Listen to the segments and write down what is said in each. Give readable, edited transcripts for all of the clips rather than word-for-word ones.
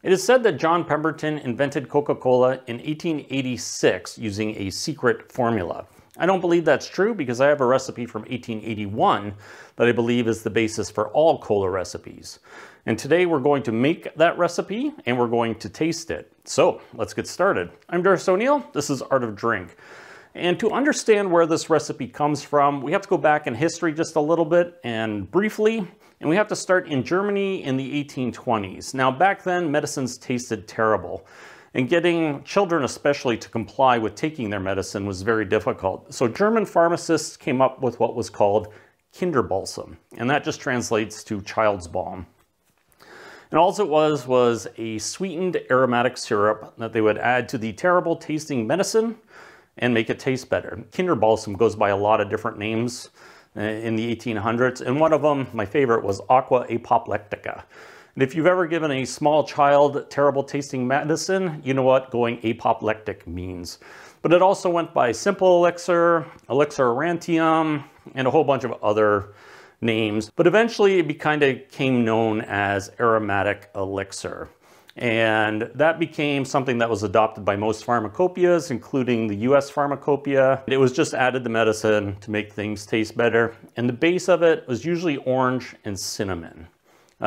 It is said that John Pemberton invented Coca-Cola in 1886 using a secret formula. I don't believe that's true because I have a recipe from 1881 that I believe is the basis for all cola recipes. And today we're going to make that recipe and we're going to taste it. So let's get started. I'm Darcy O'Neill, this is Art of Drink. And to understand where this recipe comes from, we have to go back in history just a little bit and briefly, and we have to start in Germany in the 1820s. Now back then, medicines tasted terrible. And getting children especially to comply with taking their medicine was very difficult. So German pharmacists came up with what was called Kinderbalsam, and that just translates to child's balm. And all it was a sweetened aromatic syrup that they would add to the terrible tasting medicine and make it taste better. Kinderbalsam goes by a lot of different names in the 1800s, and one of them, my favorite, was aqua apoplectica. And if you've ever given a small child terrible tasting medicine, you know what going apoplectic means. But it also went by simple elixir, elixir aurantium, and a whole bunch of other names. But eventually it kind of came known as aromatic elixir. And that became something that was adopted by most pharmacopoeias, including the US pharmacopoeia. It was just added to medicine to make things taste better. And the base of it was usually orange and cinnamon.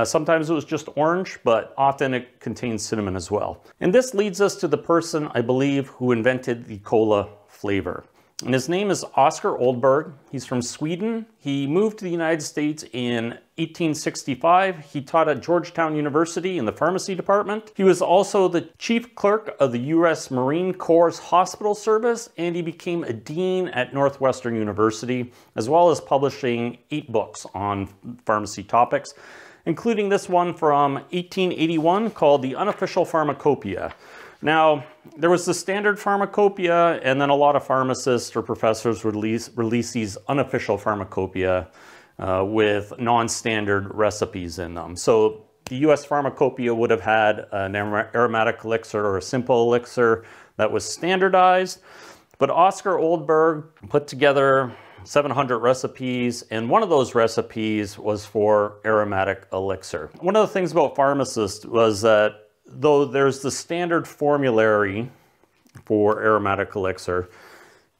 Sometimes it was just orange, but often it contains cinnamon as well. And this leads us to the person, I believe, who invented the cola flavor. And his name is Oskar Oldberg. He's from Sweden. He moved to the United States in 1865. He taught at Georgetown University in the pharmacy department. He was also the chief clerk of the U.S. Marine Corps Hospital Service, and he became a dean at Northwestern University, as well as publishing 8 books on pharmacy topics, including this one from 1881 called The Unofficial Pharmacopoeia. Now, there was the standard pharmacopoeia, and then a lot of pharmacists or professors would release these unofficial pharmacopoeia with non-standard recipes in them. So the US pharmacopoeia would have had an aromatic elixir or a simple elixir that was standardized, but Oskar Oldberg put together 700 recipes, and one of those recipes was for aromatic elixir. One of the things about pharmacists was that though there's the standard formulary for aromatic elixir,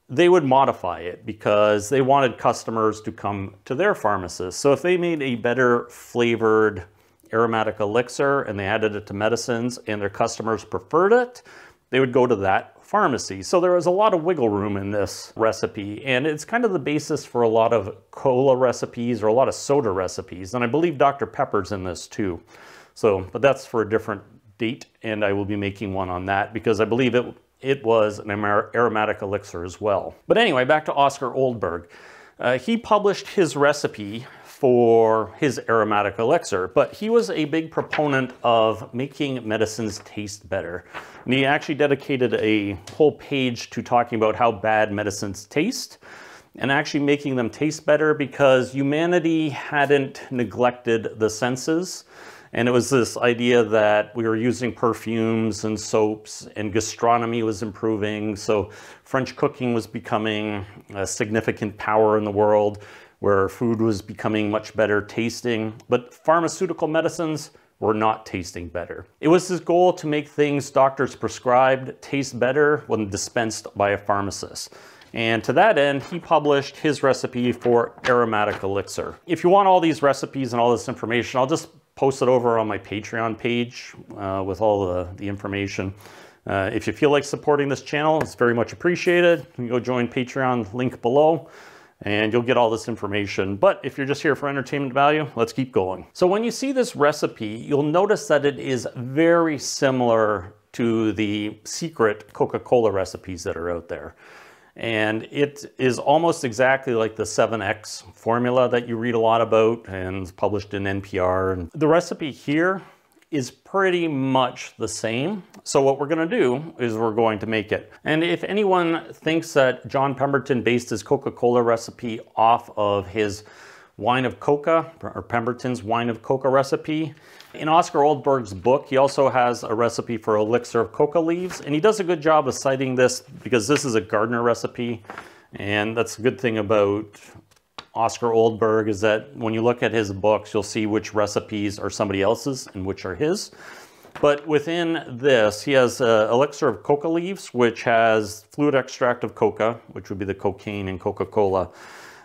they would modify it because they wanted customers to come to their pharmacist. So if they made a better flavored aromatic elixir and they added it to medicines and their customers preferred it, they would go to that pharmacy. So there was a lot of wiggle room in this recipe, and it's kind of the basis for a lot of cola recipes or a lot of soda recipes. And I believe Dr. Pepper's in this too. So, but that's for a different date, and I will be making one on that because I believe it was an aromatic elixir as well. But anyway, back to Oskar Oldberg. He published his recipe for his aromatic elixir, but he was a big proponent of making medicines taste better. And he actually dedicated a whole page to talking about how bad medicines taste and actually making them taste better because humanity hadn't neglected the senses. And it was this idea that we were using perfumes and soaps, and gastronomy was improving. So French cooking was becoming a significant power in the world, where food was becoming much better tasting, but pharmaceutical medicines were not tasting better. It was his goal to make things doctors prescribed taste better when dispensed by a pharmacist. And to that end, he published his recipe for aromatic elixir. If you want all these recipes and all this information, I'll just post it over on my Patreon page with all the information. If you feel like supporting this channel, it's very much appreciated. You can go join Patreon, link below, and you'll get all this information. But if you're just here for entertainment value, let's keep going. So when you see this recipe, you'll notice that it is very similar to the secret Coca-Cola recipes that are out there. And it is almost exactly like the 7X formula that you read a lot about and is published in NPR. And the recipe here is pretty much the same. So what we're gonna do is we're going to make it. And if anyone thinks that John Pemberton based his Coca-Cola recipe off of his wine of coca, or Pemberton's wine of coca recipe, in Oskar Oldberg's book, he also has a recipe for elixir of coca leaves, and he does a good job of citing this because this is a gardener recipe, and that's a good thing about Oskar Oldberg is that when you look at his books, you'll see which recipes are somebody else's and which are his. But within this, he has elixir of coca leaves, which has fluid extract of coca, which would be the cocaine in Coca-Cola,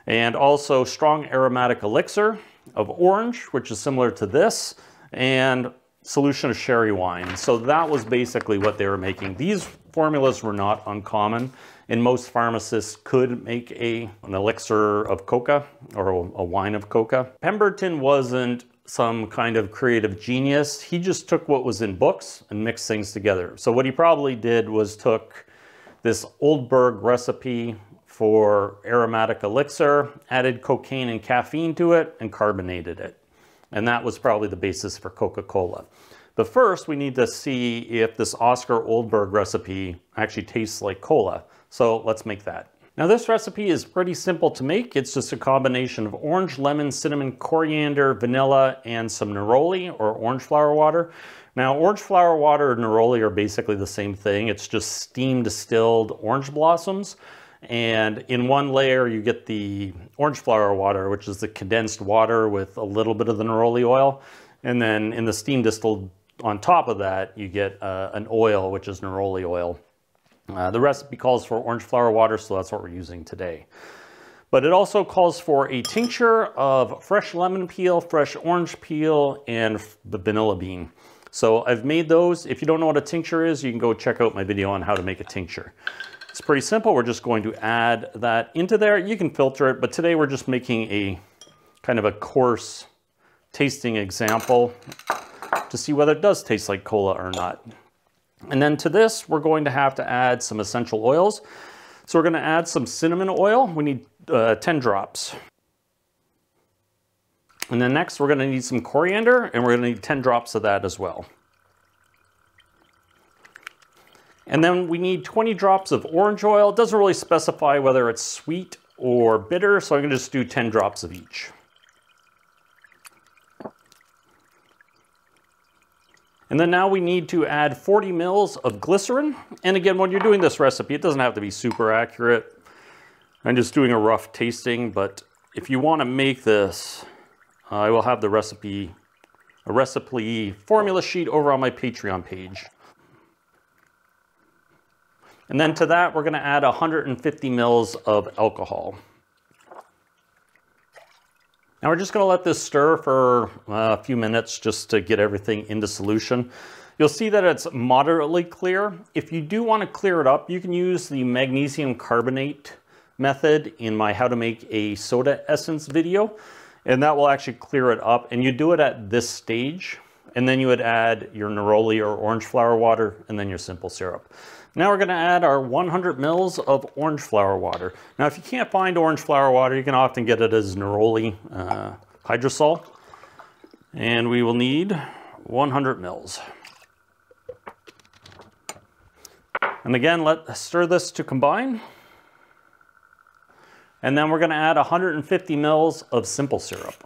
and also strong aromatic elixir of orange, which is similar to this, and solution of sherry wine. So that was basically what they were making. These formulas were not uncommon, and most pharmacists could make an elixir of coca or a wine of coca. Pemberton wasn't some kind of creative genius. He just took what was in books and mixed things together. So what he probably did was took this Oldberg recipe for aromatic elixir, added cocaine and caffeine to it, and carbonated it. And that was probably the basis for Coca-Cola. But first, we need to see if this Oscar Oldberg recipe actually tastes like cola. So let's make that. Now this recipe is pretty simple to make. It's just a combination of orange, lemon, cinnamon, coriander, vanilla, and some neroli or orange flower water. Now orange flower water and neroli are basically the same thing. It's just steam distilled orange blossoms. And in one layer you get the orange flower water, which is the condensed water with a little bit of the neroli oil. And then in the steam distilled on top of that, you get an oil, which is neroli oil. The recipe calls for orange flower water, so that's what we're using today. But it also calls for a tincture of fresh lemon peel, fresh orange peel, and the vanilla bean. So I've made those. If you don't know what a tincture is, you can go check out my video on how to make a tincture. It's pretty simple. We're just going to add that into there. You can filter it, but today we're just making a kind of a coarse tasting example to see whether it does taste like cola or not. And then to this, we're going to have to add some essential oils. So we're going to add some cinnamon oil. We need 10 drops. And then next, we're going to need some coriander, and we're going to need 10 drops of that as well. And then we need 20 drops of orange oil. It doesn't really specify whether it's sweet or bitter, so I'm going to just do 10 drops of each. And then now we need to add 40 mils of glycerin. And again, when you're doing this recipe, it doesn't have to be super accurate. I'm just doing a rough tasting, but if you want to make this, I will have a recipe formula sheet over on my Patreon page. And then to that, we're going to add 150 mils of alcohol. Now we're just going to let this stir for a few minutes just to get everything into solution. You'll see that it's moderately clear. If you do want to clear it up, you can use the magnesium carbonate method in my how to make a soda essence video, and that will actually clear it up. And you do it at this stage, and then you would add your neroli or orange flower water, and then your simple syrup. Now we're going to add our 100 mils of orange flower water. Now if you can't find orange flower water, you can often get it as neroli hydrosol. And we will need 100 mils. And again, let's stir this to combine. And then we're going to add 150 mils of simple syrup.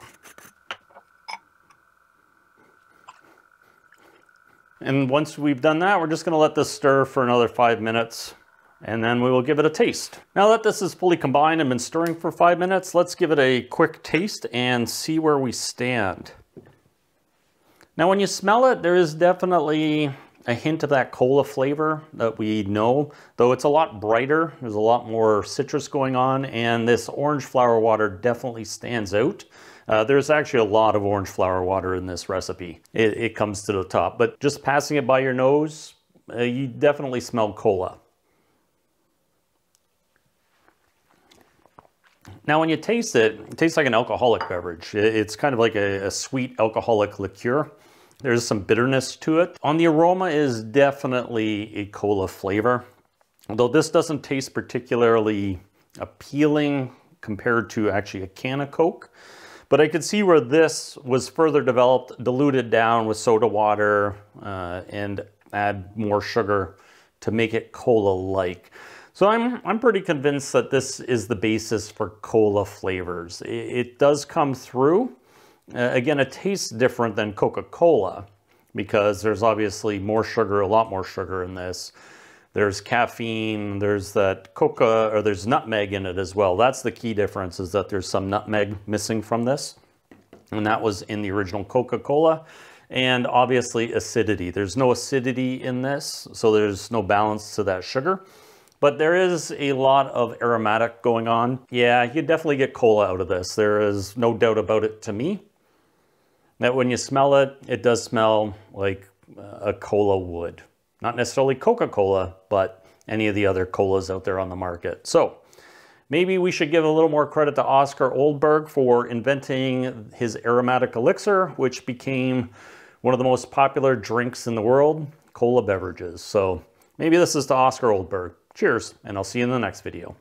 And once we've done that, we're just going to let this stir for another 5 minutes, and then we will give it a taste. Now that this is fully combined and been stirring for 5 minutes, let's give it a quick taste and see where we stand. Now when you smell it, there is definitely a hint of that cola flavor that we know, though it's a lot brighter. There's a lot more citrus going on, and this orange flower water definitely stands out. There's actually a lot of orange flower water in this recipe. It comes to the top, but just passing it by your nose, you definitely smell cola. Now when you taste it, it tastes like an alcoholic beverage. It's kind of like a sweet alcoholic liqueur. There's some bitterness to it. On the aroma is definitely a cola flavor, although this doesn't taste particularly appealing compared to actually a can of Coke. But I could see where this was further developed, diluted down with soda water, and add more sugar to make it cola-like. So I'm pretty convinced that this is the basis for cola flavors. It does come through. Again, it tastes different than Coca-Cola because there's obviously more sugar, a lot more sugar in this. There's caffeine, there's that coca, or there's nutmeg in it as well. That's the key difference, is that there's some nutmeg missing from this. And that was in the original Coca-Cola. and obviously acidity. There's no acidity in this, so there's no balance to that sugar. But there is a lot of aromatic going on. Yeah, you definitely get cola out of this. There is no doubt about it to me. That when you smell it, it does smell like a cola would. Not necessarily Coca-Cola, but any of the other colas out there on the market. So maybe we should give a little more credit to Oscar Oldberg for inventing his aromatic elixir, which became one of the most popular drinks in the world, cola beverages. So maybe this is to Oscar Oldberg. Cheers, and I'll see you in the next video.